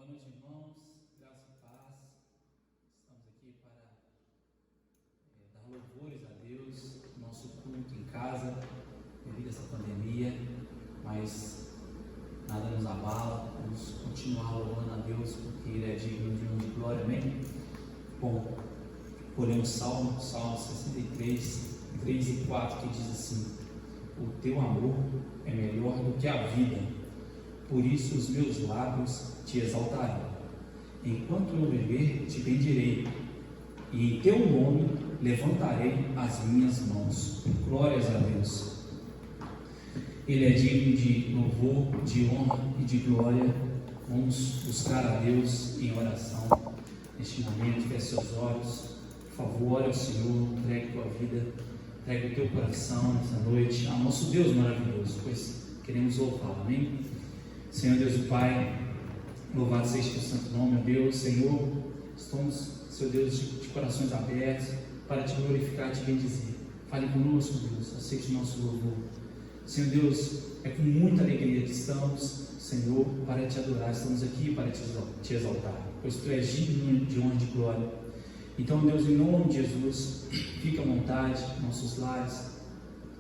Boa noite, irmãos, graça e paz. Estamos aqui para dar louvores a Deus, nosso culto em casa, devido a essa pandemia, mas nada nos abala, vamos continuar louvando a Deus, porque Ele é digno de glória, amém? Bom, vou ler um Salmo 63, 3 e 4, que diz assim: o teu amor é melhor do que a vida, por isso os meus lábios te exaltarão. Enquanto eu viver, te bendirei, e em teu nome levantarei as minhas mãos. Glórias a Deus. Ele é digno de louvor, de honra e de glória. Vamos buscar a Deus em oração neste momento. Feche seus olhos, por favor, ore ao Senhor, entregue tua vida, entregue o teu coração nessa noite ao nosso Deus maravilhoso, pois queremos louvá-lo, amém? Senhor Deus e Pai, louvado seja o teu santo nome, ó Deus. Senhor, estamos, Senhor Deus, de corações abertos para te glorificar e te bendizer. Fale conosco, Deus, aceite o nosso louvor. Senhor Deus, é com muita alegria que estamos, Senhor, para te adorar. Estamos aqui para te exaltar, pois tu és digno de honra e de glória. Então, Deus, em nome de Jesus, fica à vontade, nossos lares,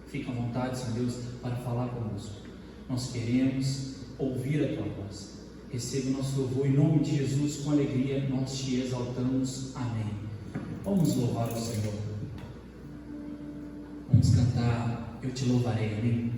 fica à vontade, Senhor Deus, para falar conosco. Nós queremos ouvir a tua voz. Receba o nosso louvor em nome de Jesus, com alegria nós te exaltamos, amém. Vamos louvar o Senhor, vamos cantar Eu Te Louvarei, amém?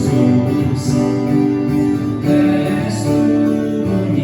Jesus, és tu.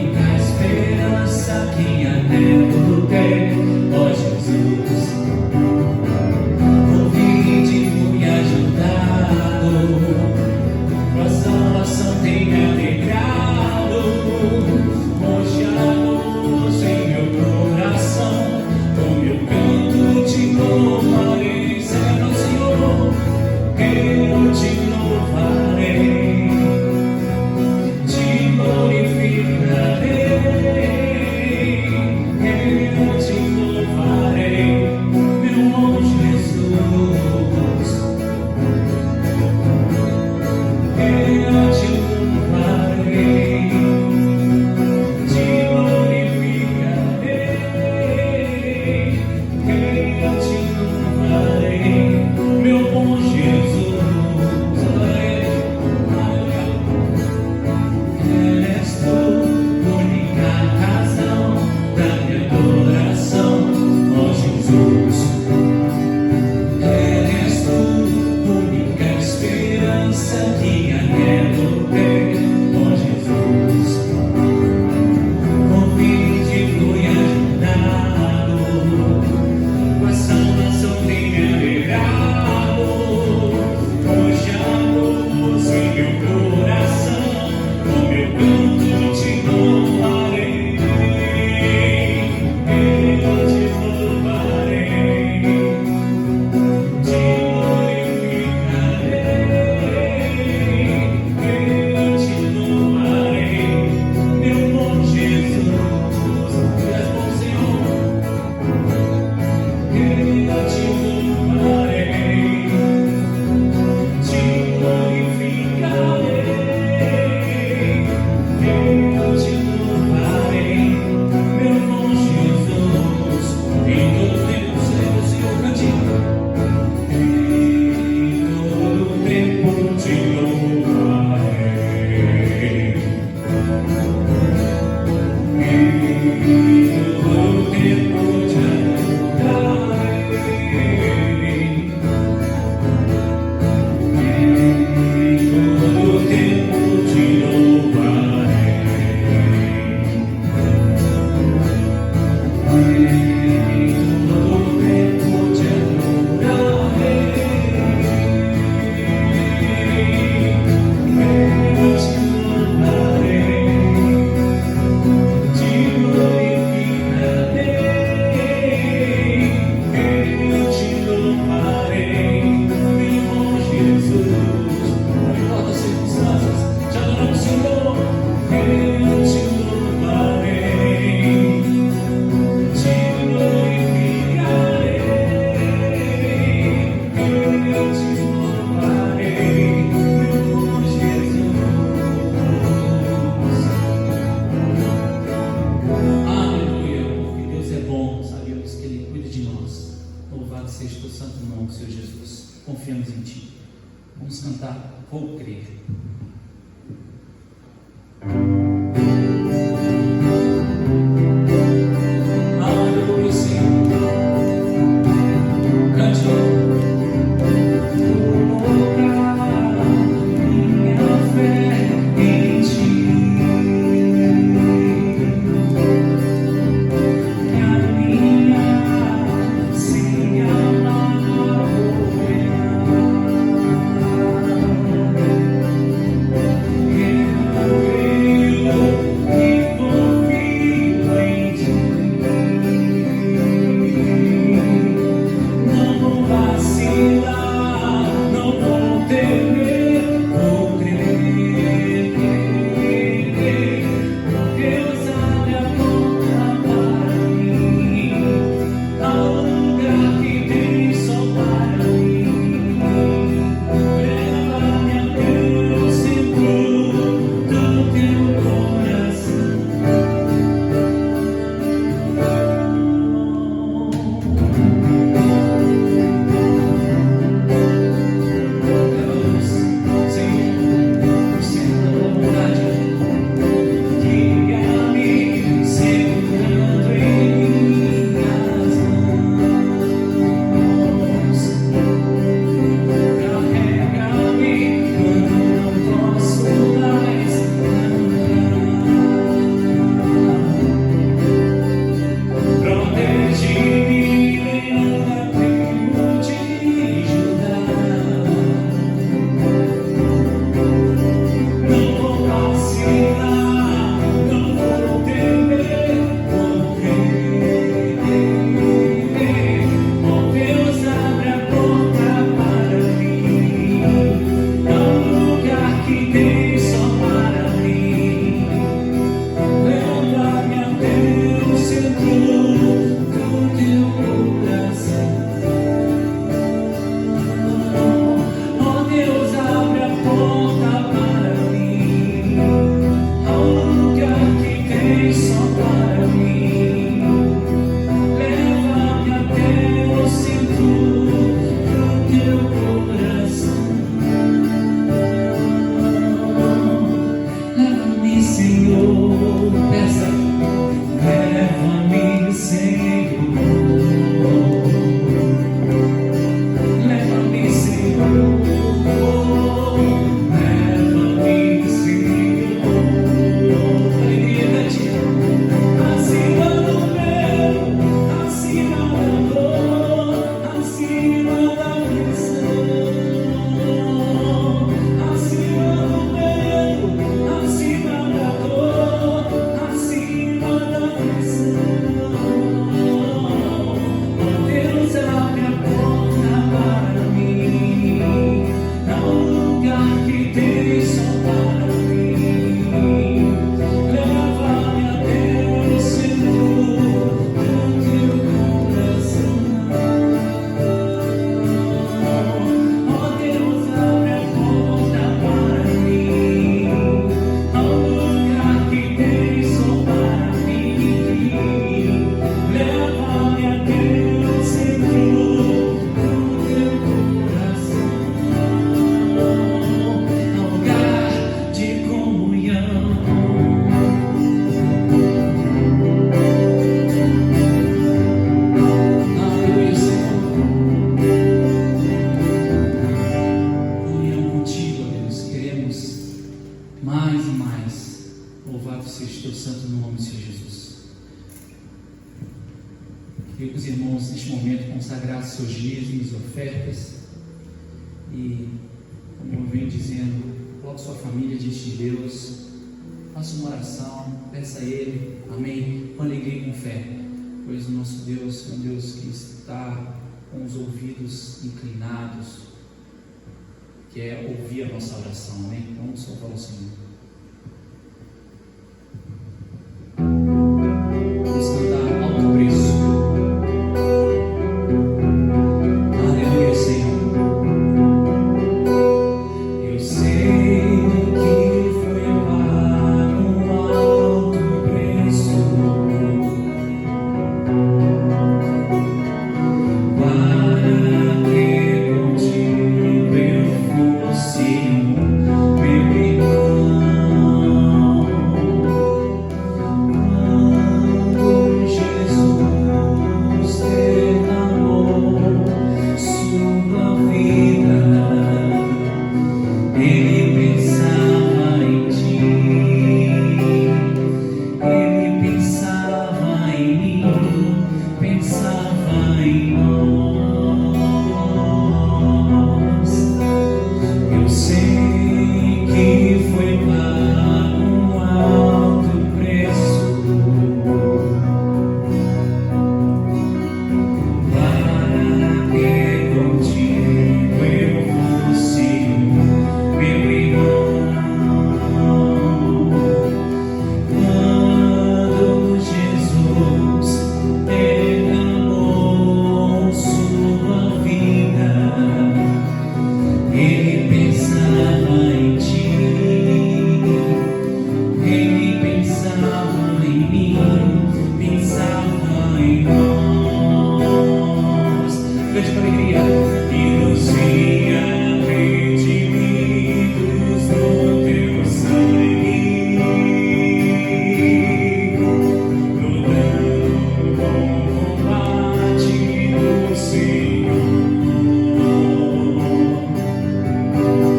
seja o teu santo nome, Senhor Jesus. Confiamos em Ti. Vamos cantar, vou crer. Aleluia, Senhor. Cante. Vou colocar minha fé em Ti. Caminhar sem amar Queria que os irmãos, neste momento, consagrassem seus dízimos, ofertas, e, como eu venho dizendo, coloque sua família diante de Deus, faça uma oração, peça a Ele, amém, com alegria e com fé, pois o nosso Deus é um Deus que está com os ouvidos inclinados, quer ouvir a nossa oração, amém? Então, só fala ao Senhor. Why? cante com alegria. E nos vinha redimidos no teu sangue, lutando com o combate do Senhor.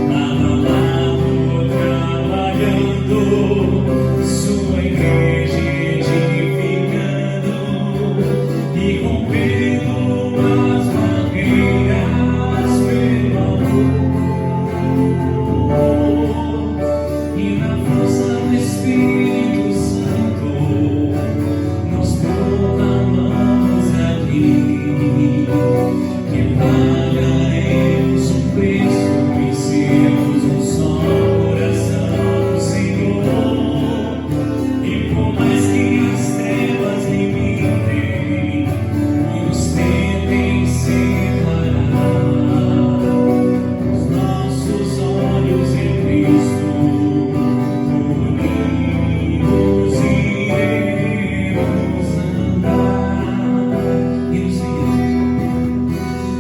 Lado a lado, trabalhando, sua igreja edificando e rompendo as barreiras pelo amor. E na força do Espírito Santo, nós proclamamos aqui que pagaremos um preço e sermos um só coração, Senhor. E por mais que as trevas limitem e nos tentem separar, os nossos olhos em Cristo unidos iremos andar.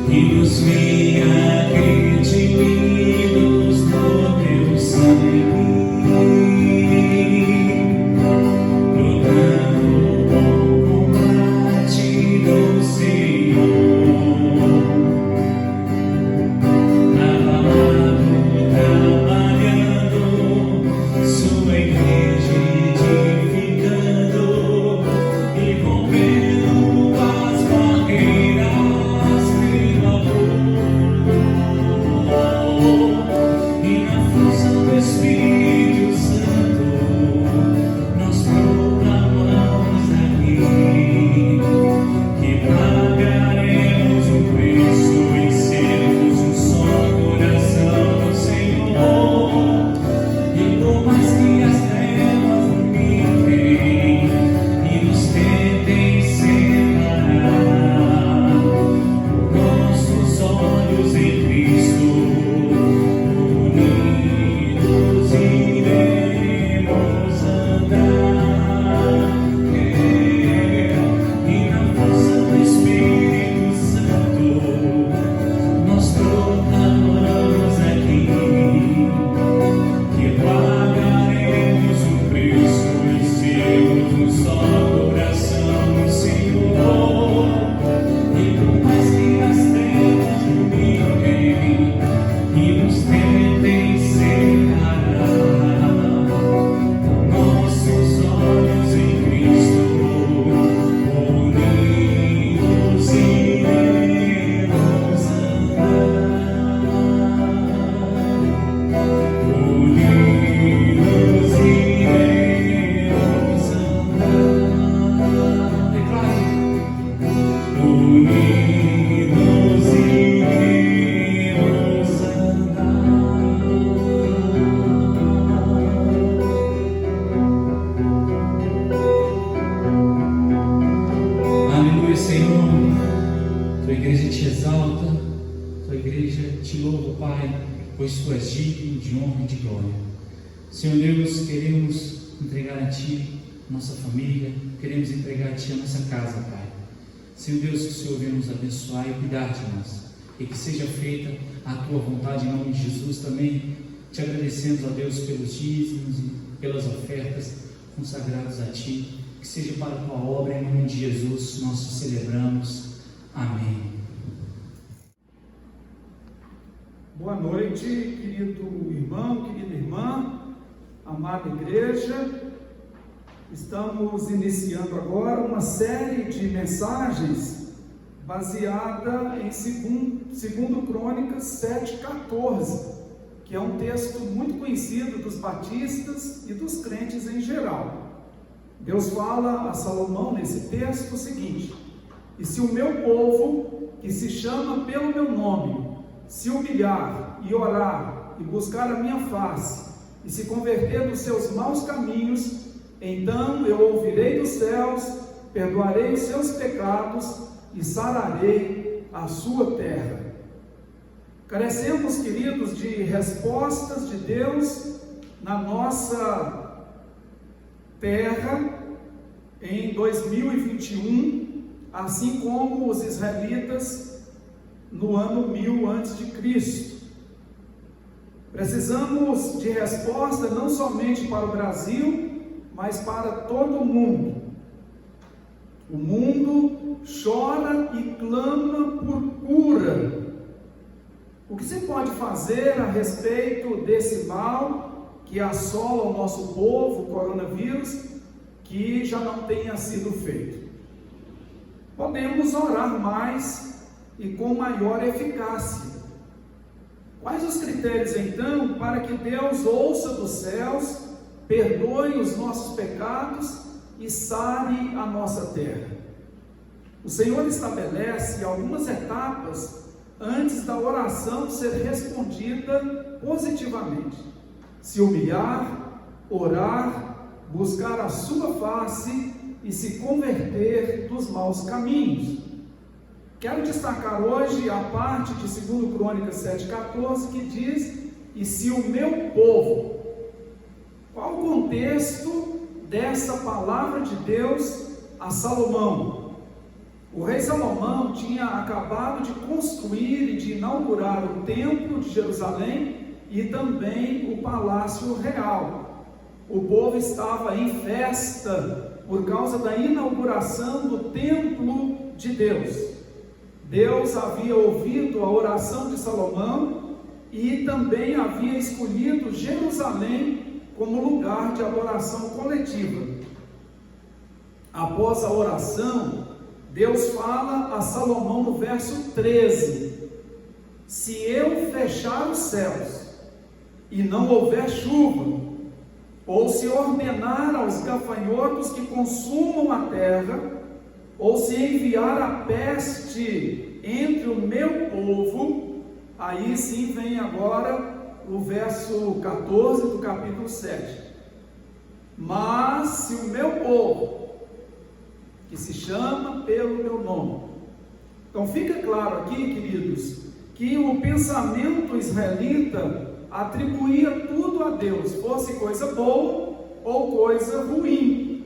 E nos venha redimidos no teu sangue, lutando com o combate do Senhor. Lado a lado, trabalhando, sua igreja edificando e rompendo as barreiras pelo amor. E na força do Espírito Santo, nós proclamamos aqui que pagaremos um preço e sermos um só coração, Senhor. E por mais que as trevas limitem e nos tentem separar, nossos olhos em Cristo unidos iremos andar. E na força do Espírito Santo, nós proclamamos aqui que pagaremos um preço e sermos um só coração, Senhor. E por mais que as trevas limitem e nos tentem separar, nossos olhos em Cristo unidos iremos andar. Unidos iremos andar. Declare. Unidos iremos andar. Aleluia, Senhor. Tua igreja te exalta, tua igreja te louva, Pai, pois tu és digno de honra e de glória. Senhor Deus, queremos entregar a Ti nossa família, queremos entregar a Ti a nossa casa, Pai. Senhor Deus, que o Senhor venha nos abençoar e cuidar de nós, e que seja feita a Tua vontade em nome de Jesus. Também te agradecemos, ó Deus, pelos dízimos e pelas ofertas consagrados a Ti, que seja para a Tua obra, em nome de Jesus nós te celebramos. Amém. Boa noite, querido irmão, querida irmã, amada igreja. Estamos iniciando agora uma série de mensagens baseada em 2 Crônicas 7,14, que é um texto muito conhecido dos batistas e dos crentes em geral. Deus fala a Salomão nesse texto o seguinte: e se o meu povo, que se chama pelo meu nome, se humilhar e orar e buscar a minha face e se converter dos seus maus caminhos, então eu ouvirei dos céus, perdoarei os seus pecados e sararei a sua terra. Carecemos, queridos, de respostas de Deus na nossa terra em 2021, assim como os israelitas no ano 1000 a.C. Precisamos de resposta não somente para o Brasil, mas para todo o mundo. O mundo chora e clama por cura. O que se pode fazer a respeito desse mal que assola o nosso povo, o coronavírus, que já não tenha sido feito? Podemos orar mais e com maior eficácia. Quais os critérios, então, para que Deus ouça dos céus, perdoe os nossos pecados e sare a nossa terra? O Senhor estabelece algumas etapas antes da oração ser respondida positivamente: se humilhar, orar, buscar a sua face e se converter dos maus caminhos. Quero destacar hoje a parte de 2 Crônicas 7,14 que diz: e se o meu povo. Qual o contexto dessa palavra de Deus a Salomão? O rei Salomão tinha acabado de construir e de inaugurar o templo de Jerusalém e também o palácio real. O povo estava em festa por causa da inauguração do templo de Deus. Deus havia ouvido a oração de Salomão e também havia escolhido Jerusalém como lugar de adoração coletiva. Após a oração, Deus fala a Salomão no verso 13: se eu fechar os céus e não houver chuva, ou se ordenar aos gafanhotos que consumam a terra, ou se enviar a peste entre o meu povo, aí sim vem agora o verso 14 do capítulo 7. Mas se o meu povo, que se chama pelo meu nome. Então fica claro aqui, queridos, que o pensamento israelita atribuía tudo a Deus, fosse coisa boa ou coisa ruim.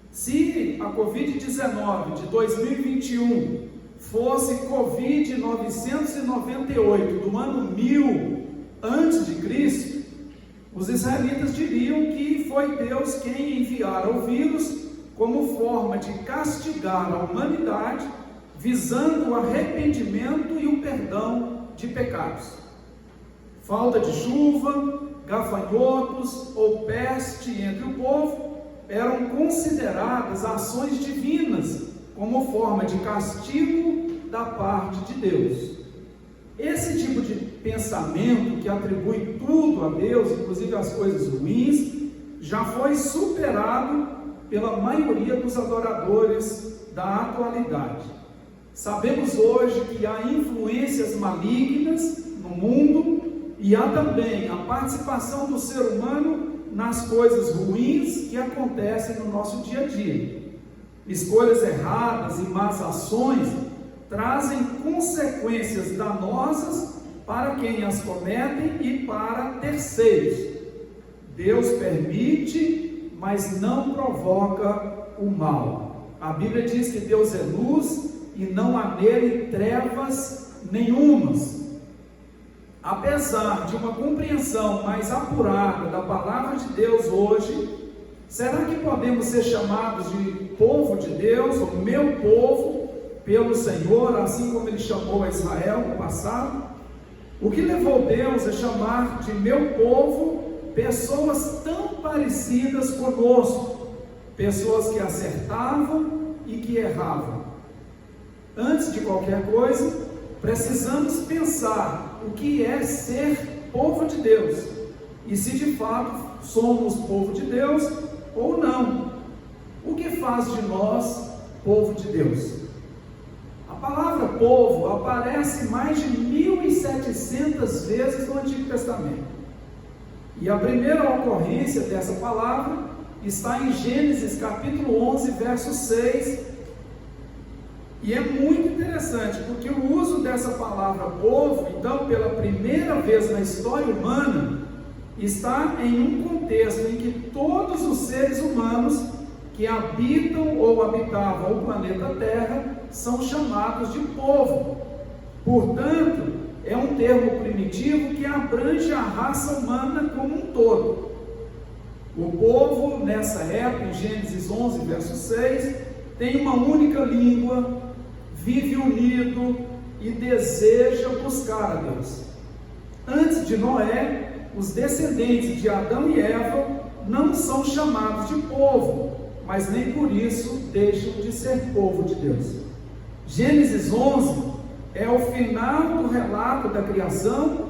Se a Covid-19 de 2021 fosse Covid-998 do ano 1000 antes de Cristo, os israelitas diriam que foi Deus quem enviara o vírus como forma de castigar a humanidade, visando o arrependimento e o perdão de pecados. Falta de chuva, gafanhotos ou peste entre o povo eram consideradas ações divinas como forma de castigo da parte de Deus. Esse tipo de pensamento que atribui tudo a Deus, inclusive as coisas ruins, já foi superado pela maioria dos adoradores da atualidade. Sabemos hoje que há influências malignas no mundo e há também a participação do ser humano nas coisas ruins que acontecem no nosso dia a dia. Escolhas erradas e más ações trazem consequências danosas para quem as cometem e para terceiros. Deus permite, mas não provoca o mal. A Bíblia diz que Deus é luz e não há nele trevas nenhumas. Apesar de uma compreensão mais apurada da palavra de Deus hoje, será que podemos ser chamados de povo de Deus, ou meu povo, pelo Senhor, assim como Ele chamou a Israel no passado? O que levou Deus a chamar de meu povo pessoas tão parecidas conosco, pessoas que acertavam e que erravam? Antes de qualquer coisa, precisamos pensar o que é ser povo de Deus e se de fato somos povo de Deus ou não. O que faz de nós povo de Deus? A palavra povo aparece mais de 1.700 vezes no Antigo Testamento. E a primeira ocorrência dessa palavra está em Gênesis capítulo 11, verso 6. E é muito interessante, porque o uso dessa palavra povo, então, pela primeira vez na história humana, está em um contexto em que todos os seres humanos que habitam ou habitavam o planeta Terra são chamados de povo. Portanto, é um termo primitivo que abrange a raça humana como um todo. O povo, nessa época, em Gênesis 11, verso 6, tem uma única língua, vive unido e deseja buscar a Deus. Antes de Noé, os descendentes de Adão e Eva não são chamados de povo, mas nem por isso deixam de ser povo de Deus. Gênesis 11 é o final do relato da criação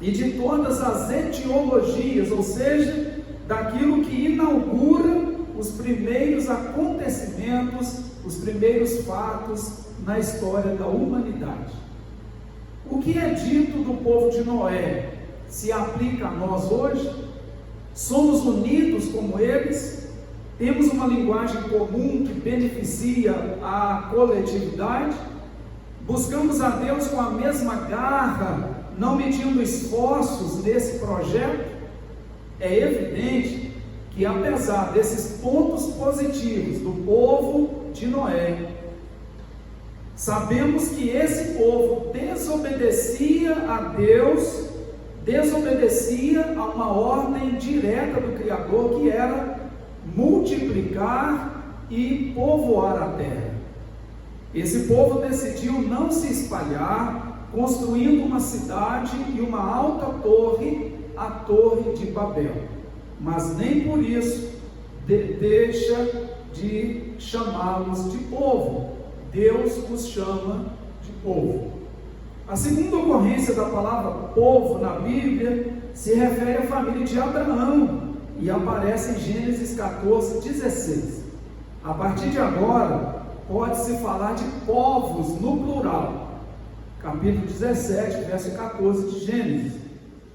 e de todas as etiologias, ou seja, daquilo que inaugura os primeiros acontecimentos, os primeiros fatos na história da humanidade. O que é dito do povo de Noé se aplica a nós hoje? Somos unidos como eles? Temos uma linguagem comum que beneficia a coletividade? Buscamos a Deus com a mesma garra, não medindo esforços nesse projeto? É evidente que, apesar desses pontos positivos do povo de Noé, sabemos que esse povo desobedecia a Deus, desobedecia a uma ordem direta do Criador, que era multiplicar e povoar a terra. Esse povo decidiu não se espalhar, construindo uma cidade e uma alta torre, a Torre de Babel, mas nem por isso deixa de chamá-los de povo. Deus os chama de povo. A segunda ocorrência da palavra povo na Bíblia se refere à família de Abraão e aparece em Gênesis 14:16. A partir de agora, pode-se falar de povos no plural. Capítulo 17, verso 14 de Gênesis.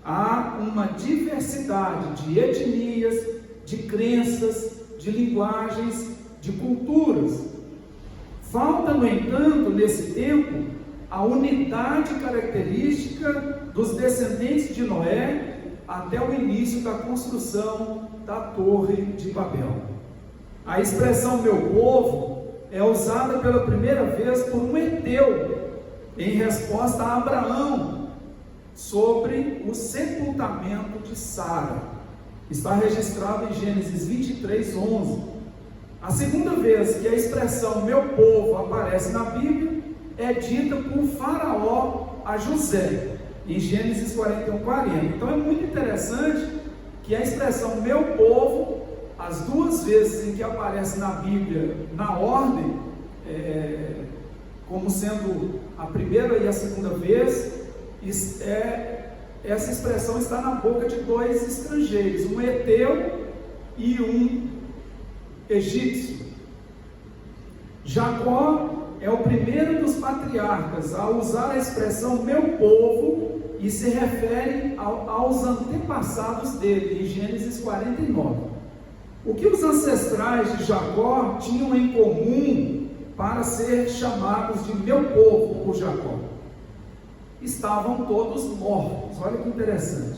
Há uma diversidade de etnias, de crenças, de linguagens, de culturas. Falta, no entanto, nesse tempo, a unidade característica dos descendentes de Noé até o início da construção da Torre de Babel. A expressão meu povo é usada pela primeira vez por um heteu, em resposta a Abraão, sobre o sepultamento de Sara. Está registrado em Gênesis 23:11. A segunda vez que a expressão meu povo aparece na Bíblia é dita por Faraó a José, em Gênesis 41:40. Então é muito interessante que a expressão meu povo, as duas vezes em que aparece na Bíblia, na ordem, como sendo a primeira e a segunda vez, essa expressão está na boca de dois estrangeiros, um heteu e um egípcio. Jacó é o primeiro dos patriarcas a usar a expressão meu povo e se refere aos antepassados dele, em Gênesis 49. O que os ancestrais de Jacó tinham em comum para ser chamados de meu povo por Jacó? Estavam todos mortos. Olha que interessante.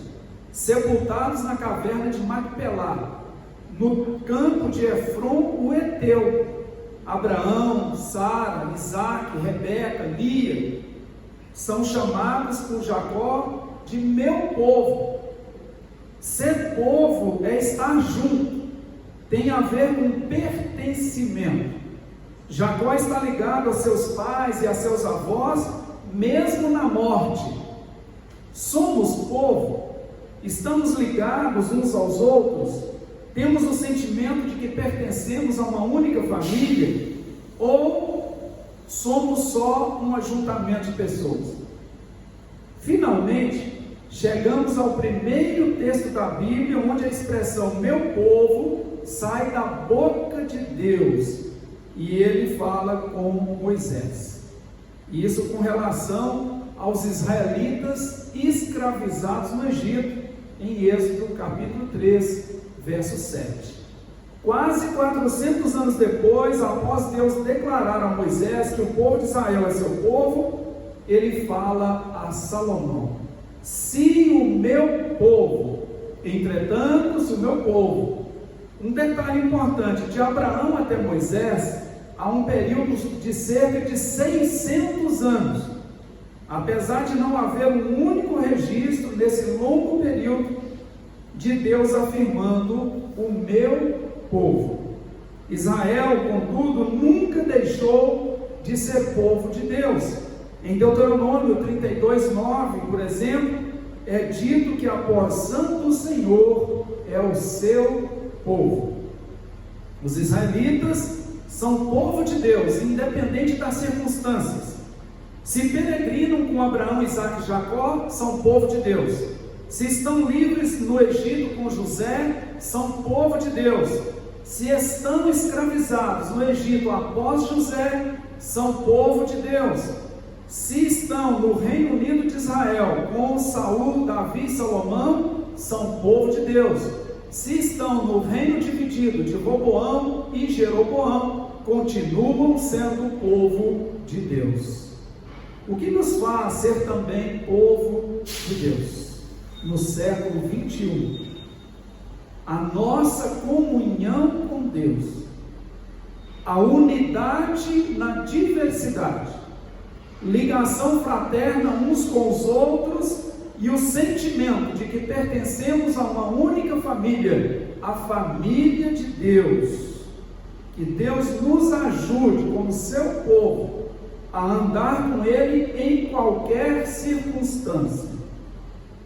Sepultados na caverna de Macpelá, no campo de Efron, o heteu. Abraão, Sara, Isaac, Rebeca, Lia são chamados por Jacó de meu povo. Ser povo é estar junto, tem a ver com pertencimento. Jacó está ligado a seus pais e a seus avós, mesmo na morte. Somos povo, estamos ligados uns aos outros, temos o sentimento de que pertencemos a uma única família, ou somos só um ajuntamento de pessoas? Finalmente, chegamos ao primeiro texto da Bíblia onde a expressão meu povo sai da boca de Deus e ele fala com Moisés. Isso com relação aos israelitas escravizados no Egito, em Êxodo capítulo 3, verso 7. Quase 400 anos depois, após Deus declarar a Moisés que o povo de Israel é seu povo, ele fala a Salomão: se o meu povo, entretanto, se o meu povo. Um detalhe importante: de Abraão até Moisés, há um período de cerca de 600 anos. apesar de não haver um único registro nesse longo período de Deus afirmando o meu povo. Israel, contudo, nunca deixou de ser povo de Deus. Em Deuteronômio 32:9, por exemplo, é dito que a porção do Senhor é o seu povo. Os israelitas são povo de Deus, independente das circunstâncias. Se peregrinam com Abraão, Isaque e Jacó, são povo de Deus. Se estão livres no Egito com José, são povo de Deus. Se estão escravizados no Egito após José, são povo de Deus. Se estão no Reino Unido de Israel com Saul, Davi e Salomão, são povo de Deus. Se estão no reino dividido de Roboão e Jeroboão, continuam sendo povo de Deus. O que nos faz ser também povo de Deus no século 21? A nossa comunhão com Deus, a unidade na diversidade, ligação fraterna uns com os outros e o sentimento de que pertencemos a uma única família, a família de Deus. Que Deus nos ajude, como seu povo, a andar com Ele em qualquer circunstância,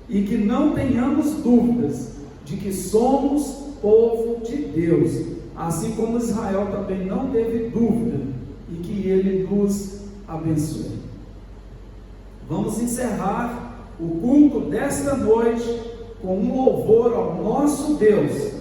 e que não tenhamos dúvidas de que somos povo de Deus, assim como Israel também não teve dúvida, e que Ele nos abençoe. Vamos encerrar o culto desta noite com um louvor ao nosso Deus.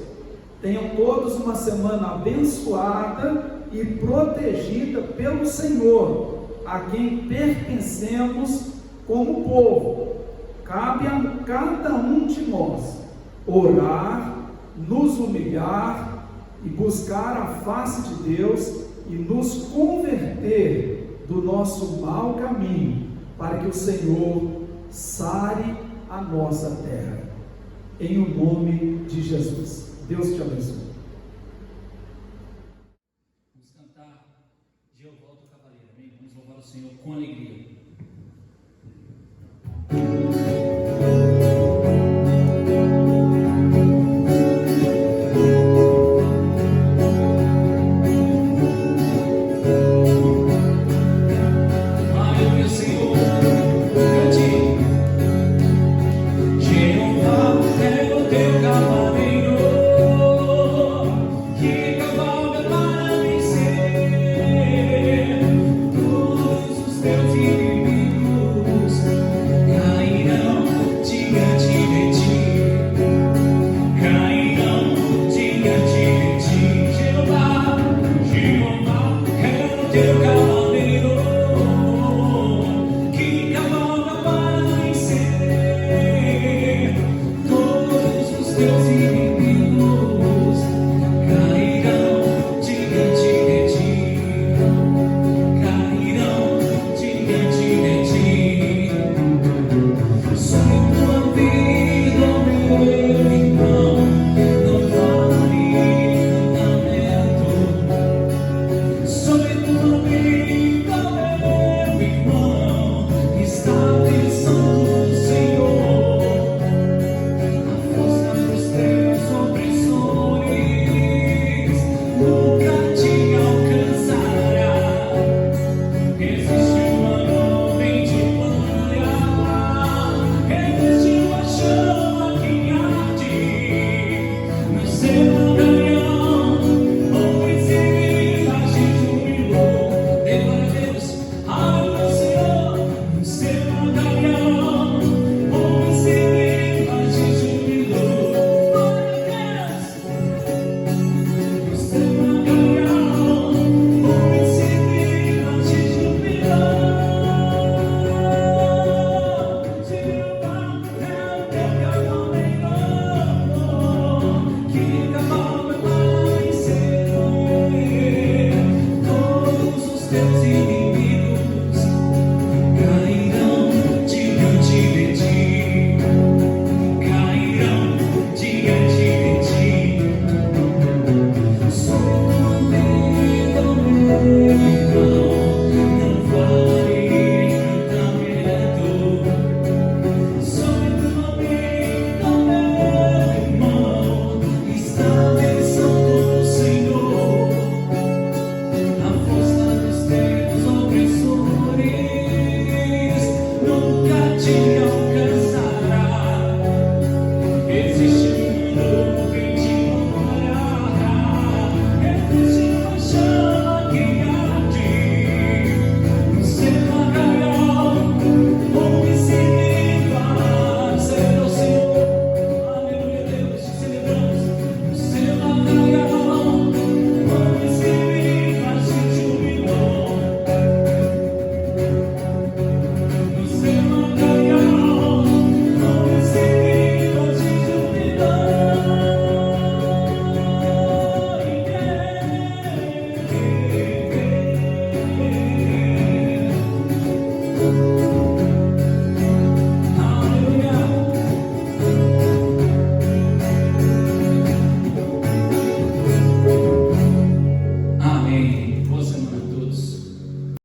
Tenham todos uma semana abençoada e protegida pelo Senhor, a quem pertencemos como povo. Cabe a cada um de nós orar, nos humilhar e buscar a face de Deus e nos converter do nosso mau caminho, para que o Senhor sare a nossa terra. Em o nome de Jesus. Deus te abençoe. Vamos cantar Jeová do Cavaleiro, amém? Vamos louvar o Senhor com alegria. Deus